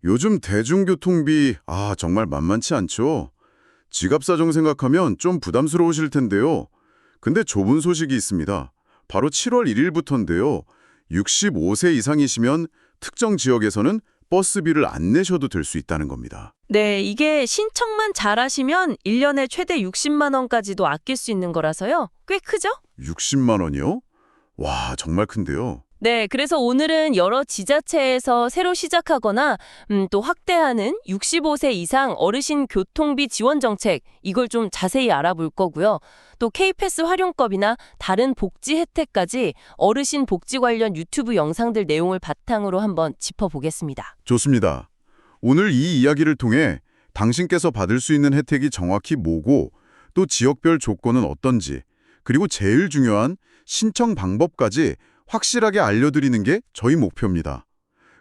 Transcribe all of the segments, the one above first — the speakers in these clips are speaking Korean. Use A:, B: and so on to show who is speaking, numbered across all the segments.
A: 요즘 대중교통비, 정말 만만치 않죠? 지갑 사정 생각하면 좀 부담스러우실 텐데요. 근데 좋은 소식이 있습니다. 바로 7월 1일부터인데요. 65세 이상이시면 특정 지역에서는 버스비를 안 내셔도 될 수 있다는 겁니다.
B: 네, 이게 신청만 잘하시면 1년에 최대 60만 원까지도 아낄 수 있는 거라서요. 꽤 크죠?
A: 60만 원이요? 와, 정말 큰데요.
B: 네, 그래서 오늘은 여러 지자체에서 새로 시작하거나 또 확대하는 65세 이상 어르신 교통비 지원 정책, 이걸 좀 자세히 알아볼 거고요. 또 K패스 활용법이나 다른 복지 혜택까지 어르신 복지 관련 유튜브 영상들 내용을 바탕으로 한번 짚어보겠습니다.
A: 좋습니다. 오늘 이 이야기를 통해 당신께서 받을 수 있는 혜택이 정확히 뭐고 또 지역별 조건은 어떤지 그리고 제일 중요한 신청 방법까지 확실하게 알려드리는 게 저희 목표입니다.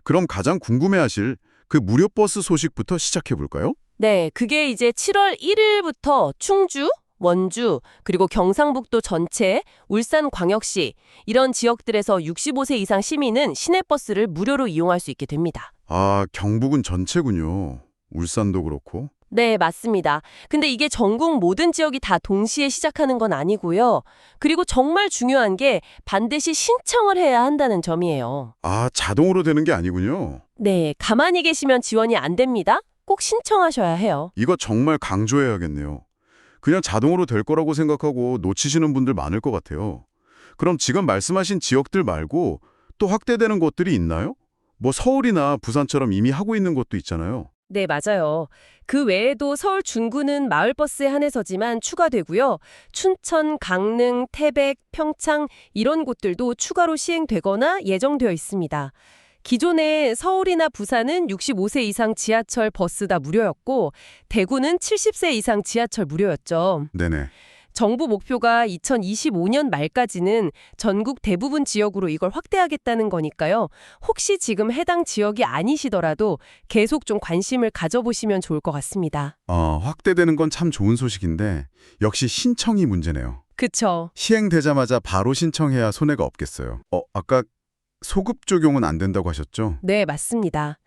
A: 그럼 가장 궁금해하실 그 무료 버스 소식부터 시작해볼까요?
B: 네, 그게 이제 7월 1일부터 충주, 원주, 그리고 경상북도 전체, 울산광역시 이런 지역들에서 65세 이상 시민은 시내버스를 무료로 이용할 수 있게 됩니다.
A: 경북은 전체군요. 울산도 그렇고.
B: 네, 맞습니다. 근데 이게 전국 모든 지역이 다 동시에 시작하는 건 아니고요. 그리고 정말 중요한 게 반드시 신청을 해야 한다는 점이에요.
A: 자동으로 되는 게 아니군요.
B: 네, 가만히 계시면 지원이 안 됩니다. 꼭 신청하셔야 해요.
A: 이거 정말 강조해야겠네요. 그냥 자동으로 될 거라고 생각하고 놓치시는 분들 많을 것 같아요. 그럼 지금 말씀하신 지역들 말고 또 확대되는 곳들이 있나요? 뭐 서울이나 부산처럼 이미 하고 있는 곳도 있잖아요.
B: 네, 맞아요. 그 외에도 서울 중구는 마을버스에 한해서지만 추가되고요. 춘천, 강릉, 태백, 평창 이런 곳들도 추가로 시행되거나 예정되어 있습니다. 기존에 서울이나 부산은 65세 이상 지하철 버스 다 무료였고 대구는 70세 이상 지하철 무료였죠.
A: 네네.
B: 정부 목표가 2025년 말까지는 전국 대부분 지역으로 이걸 확대하겠다는 거니까요. 혹시 지금 해당 지역이 아니시더라도 계속 좀 관심을 가져보시면 좋을 것 같습니다.
A: 확대되는 건 참 좋은 소식인데 역시 신청이 문제네요.
B: 그쵸.
A: 시행되자마자 바로 신청해야 손해가 없겠어요. 아까 소급 적용은 안 된다고 하셨죠?
B: 네, 맞습니다.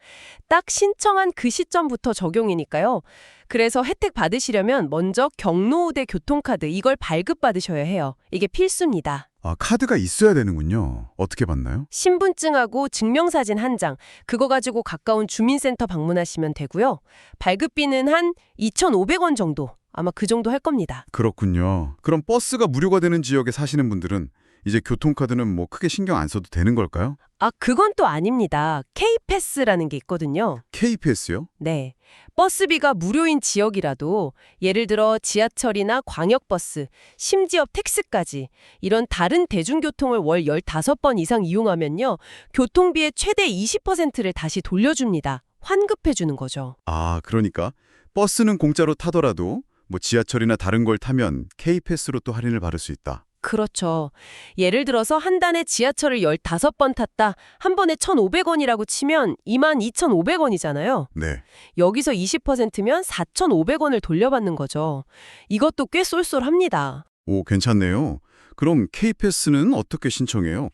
B: 딱 신청한 그 시점부터 적용이니까요. 그래서 혜택 받으시려면 먼저 경로우대 교통카드 이걸 발급받으셔야 해요. 이게 필수입니다.
A: 카드가 있어야 되는군요. 어떻게 받나요?
B: 신분증하고 증명사진 한 장, 그거 가지고 가까운 주민센터 방문하시면 되고요. 발급비는 한 2,500원 정도, 아마 그 정도 할 겁니다.
A: 그렇군요. 그럼 버스가 무료가 되는 지역에 사시는 분들은 이제 교통카드는 뭐 크게 신경 안 써도 되는 걸까요?
B: 그건 또 아닙니다. K패스라는 게 있거든요.
A: K패스요?
B: 네. 버스비가 무료인 지역이라도 예를 들어 지하철이나 광역버스, 심지어 택시까지 이런 다른 대중교통을 월 15번 이상 이용하면요. 교통비의 최대 20%를 다시 돌려줍니다. 환급해 주는 거죠.
A: 그러니까 버스는 공짜로 타더라도 뭐 지하철이나 다른 걸 타면 K패스로 또 할인을 받을 수 있다.
B: 그렇죠. 예를 들어서 한 달에 지하철을 15번 탔다. 한 번에 1,500원이라고 치면 22,500원이잖아요.
A: 네.
B: 여기서 20%면 4,500원을 돌려받는 거죠. 이것도 꽤 쏠쏠합니다.
A: 오, 괜찮네요. 그럼 K패스는 어떻게 신청해요?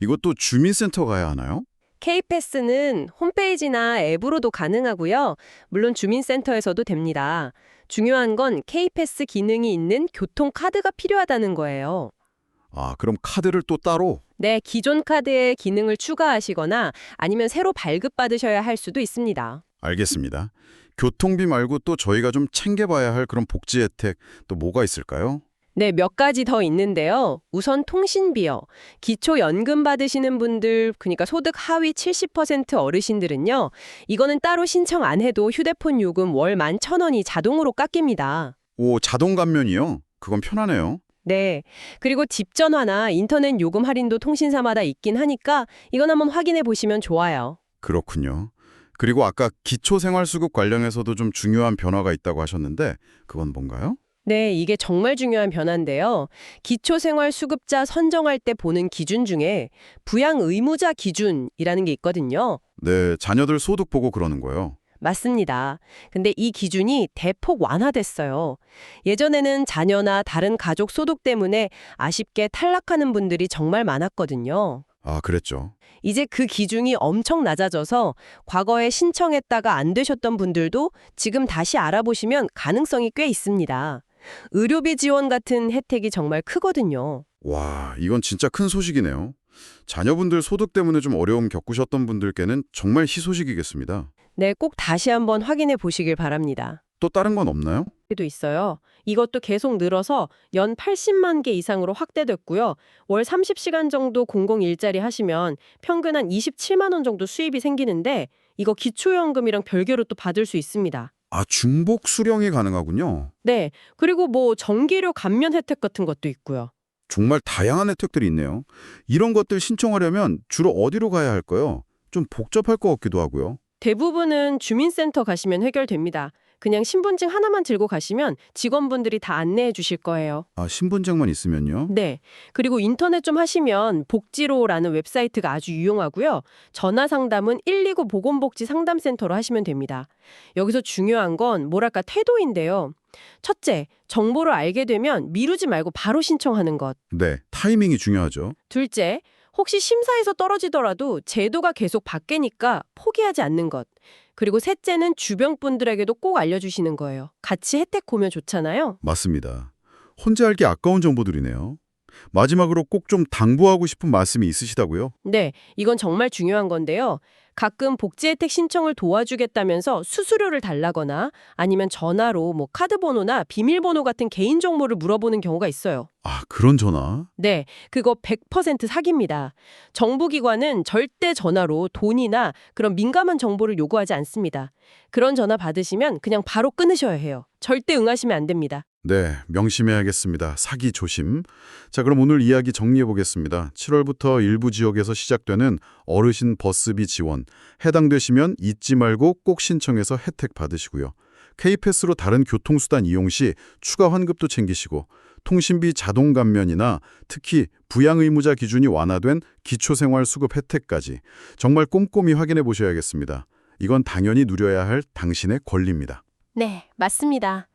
A: 이것도 주민센터 가야 하나요?
B: K패스는 홈페이지나 앱으로도 가능하고요. 물론 주민센터에서도 됩니다. 중요한 건 K패스 기능이 있는 교통카드가 필요하다는 거예요.
A: 그럼 카드를 또 따로?
B: 네, 기존 카드에 기능을 추가하시거나 아니면 새로 발급받으셔야 할 수도 있습니다.
A: 알겠습니다. 교통비 말고 또 저희가 좀 챙겨봐야 할 그런 복지 혜택 또 뭐가 있을까요?
B: 네, 몇 가지 더 있는데요. 우선 통신비요. 기초연금 받으시는 분들, 그러니까 소득 하위 70% 어르신들은요. 이거는 따로 신청 안 해도 휴대폰 요금 월 11,000원이 자동으로 깎입니다.
A: 오, 자동 감면이요? 그건 편하네요.
B: 네. 그리고 집 전화나 인터넷 요금 할인도 통신사마다 있긴 하니까 이건 한번 확인해 보시면 좋아요.
A: 그렇군요. 그리고 아까 기초생활수급 관련해서도 좀 중요한 변화가 있다고 하셨는데 그건 뭔가요?
B: 네, 이게 정말 중요한 변화인데요. 기초생활수급자 선정할 때 보는 기준 중에 부양의무자 기준이라는 게 있거든요.
A: 네, 자녀들 소득 보고 그러는 거예요.
B: 맞습니다. 근데 이 기준이 대폭 완화됐어요. 예전에는 자녀나 다른 가족 소득 때문에 아쉽게 탈락하는 분들이 정말 많았거든요.
A: 아, 그랬죠.
B: 이제 그 기준이 엄청 낮아져서 과거에 신청했다가 안 되셨던 분들도 지금 다시 알아보시면 가능성이 꽤 있습니다. 의료비 지원 같은 혜택이 정말 크거든요.
A: 와, 이건 진짜 큰 소식이네요. 자녀분들 소득 때문에 좀 어려움 겪으셨던 분들께는 정말 희소식이겠습니다.
B: 네, 꼭 다시 한번 확인해 보시길 바랍니다.
A: 또 다른 건 없나요?
B: 도 있어요. 이것도 계속 늘어서 연 80만 개 이상으로 확대됐고요. 월 30시간 정도 공공 일자리 하시면 평균 한 27만 원 정도 수입이 생기는데 이거 기초연금이랑 별개로 또 받을 수 있습니다.
A: 아, 중복 수령이 가능하군요.
B: 네. 그리고 뭐 전기료 감면 혜택 같은 것도 있고요.
A: 정말 다양한 혜택들이 있네요. 이런 것들 신청하려면 주로 어디로 가야 할까요? 좀 복잡할 것 같기도 하고요.
B: 대부분은 주민센터 가시면 해결됩니다. 그냥 신분증 하나만 들고 가시면 직원분들이 다 안내해 주실 거예요.
A: 아, 신분증만 있으면요?
B: 네. 그리고 인터넷 좀 하시면 복지로라는 웨브사이트가 아주 유용하고요. 전화 상담은 129 보건복지 상담센터로 하시면 됩니다. 여기서 중요한 건 뭐랄까 태도인데요. 첫째, 정보를 알게 되면 미루지 말고 바로 신청하는 것.
A: 네, 타이밍이 중요하죠.
B: 둘째, 혹시 심사에서 떨어지더라도 제도가 계속 바뀌니까 포기하지 않는 것. 그리고 셋째는 주변 분들에게도 꼭 알려주시는 거예요. 같이 혜택 보면 좋잖아요.
A: 맞습니다. 혼자 알기 아까운 정보들이네요. 마지막으로 꼭 좀 당부하고 싶은 말씀이 있으시다고요?
B: 네, 이건 정말 중요한 건데요. 가끔 복지 혜택 신청을 도와주겠다면서 수수료를 달라거나 아니면 전화로 뭐 카드 번호나 비밀번호 같은 개인 정보를 물어보는 경우가 있어요.
A: 아, 그런 전화?
B: 네, 그거 100% 사기입니다. 정부기관은 절대 전화로 돈이나 그런 민감한 정보를 요구하지 않습니다. 그런 전화 받으시면 그냥 바로 끊으셔야 해요. 절대 응하시면 안 됩니다.
A: 네, 명심해야겠습니다. 사기 조심. 자, 그럼 오늘 이야기 정리해 보겠습니다. 7월부터 일부 지역에서 시작되는 어르신 버스비 지원. 해당되시면 잊지 말고 꼭 신청해서 혜택 받으시고요. K패스로 다른 교통수단 이용 시 추가 환급도 챙기시고 통신비 자동 감면이나 특히 부양 의무자 기준이 완화된 기초생활수급 혜택까지 정말 꼼꼼히 확인해 보셔야겠습니다. 이건 당연히 누려야 할 당신의 권리입니다.
B: 네, 맞습니다.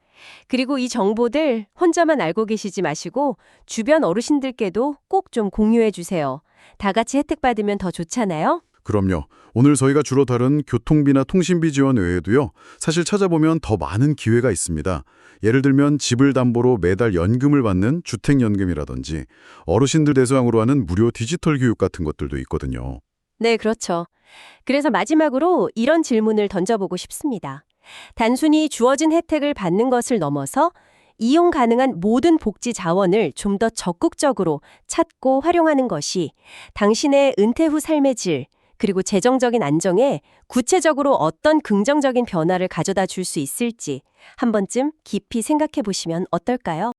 B: 그리고 이 정보들 혼자만 알고 계시지 마시고 주변 어르신들께도 꼭 좀 공유해 주세요. 다 같이 혜택 받으면 더 좋잖아요?
A: 그럼요. 오늘 저희가 주로 다룬 교통비나 통신비 지원 외에도요. 사실 찾아보면 더 많은 기회가 있습니다. 예를 들면 집을 담보로 매달 연금을 받는 주택연금이라든지 어르신들 대상으로 하는 무료 디지털 교육 같은 것들도 있거든요.
B: 네, 그렇죠. 그래서 마지막으로 이런 질문을 던져보고 싶습니다. 단순히 주어진 혜택을 받는 것을 넘어서 이용 가능한 모든 복지 자원을 좀 더 적극적으로 찾고 활용하는 것이 당신의 은퇴 후 삶의 질, 그리고 재정적인 안정에 구체적으로 어떤 긍정적인 변화를 가져다 줄 수 있을지 한 번쯤 깊이 생각해 보시면 어떨까요?